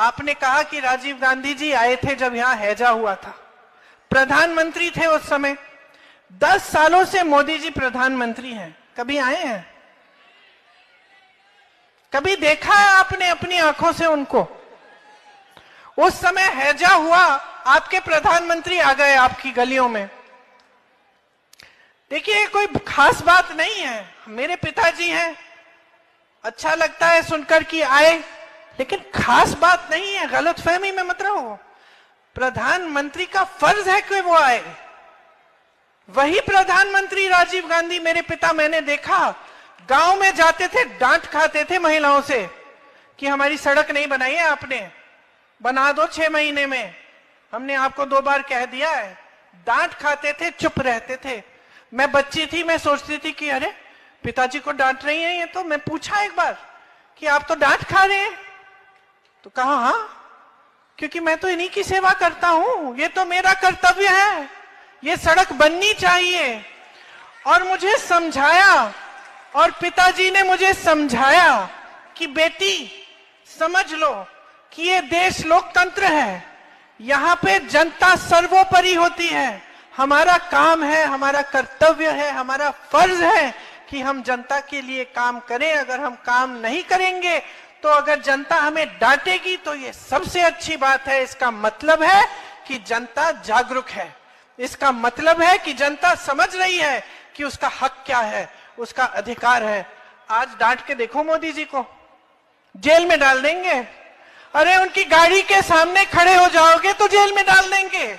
आपने कहा कि राजीव गांधी जी आए थे जब यहां हैजा हुआ था, प्रधानमंत्री थे उस समय। 10 सालों से मोदी जी प्रधानमंत्री हैं, कभी आए हैं? कभी देखा है आपने अपनी आंखों से उनको? उस समय हैजा हुआ, आपके प्रधानमंत्री आ गए आपकी गलियों में। देखिए, कोई खास बात नहीं है। मेरे पिताजी हैं, अच्छा लगता है सुनकर कि आए, लेकिन खास बात नहीं है, गलतफहमी में मत रहो। प्रधानमंत्री का फर्ज है कि वो आए। वही प्रधानमंत्री राजीव गांधी, मेरे पिता, मैंने देखा गांव में जाते थे, डांट खाते थे महिलाओं से कि हमारी सड़क नहीं बनाई है आपने, बना दो 6 महीने में, हमने आपको 2 बार कह दिया है। डांट खाते थे, चुप रहते थे। मैं बच्ची थी, मैं सोचती थी कि अरे पिताजी को डांट रही है ये, तो मैं पूछा एक बार कि आप तो डांट खा रहे हैं। तो कहा हाँ, क्योंकि मैं तो इन्हीं की सेवा करता हूं, ये तो मेरा कर्तव्य है, ये सड़क बननी चाहिए। और मुझे समझाया, और पिताजी ने मुझे समझाया कि बेटी समझ लो कि ये देश लोकतंत्र है, यहां पे जनता सर्वोपरि होती है। हमारा काम है, हमारा कर्तव्य है, हमारा फर्ज है कि हम जनता के लिए काम करें। अगर हम काम नहीं करेंगे तो अगर जनता हमें डांटेगी तो ये सबसे अच्छी बात है। इसका मतलब है कि जनता जागरूक है, इसका मतलब है कि जनता समझ रही है कि उसका हक क्या है, उसका अधिकार है। आज डांट के देखो मोदी जी को, जेल में डाल देंगे। अरे उनकी गाड़ी के सामने खड़े हो जाओगे तो जेल में डाल देंगे।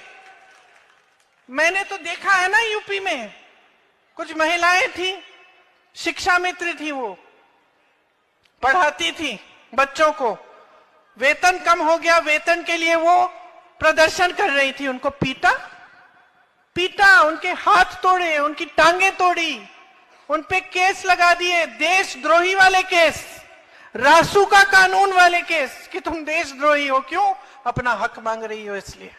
मैंने तो देखा है ना, यूपी में कुछ महिलाएं थी, शिक्षा मित्र थी, वो पढ़ाती थी बच्चों को, वेतन कम हो गया, वेतन के लिए वो प्रदर्शन कर रही थी, उनको पीटा, उनके हाथ तोड़े, उनकी टांगें तोड़ी, उन पे केस लगा दिए, देशद्रोही वाले केस, रासू का कानून वाले केस कि तुम देशद्रोही हो, क्यों? अपना हक मांग रही हो इसलिए।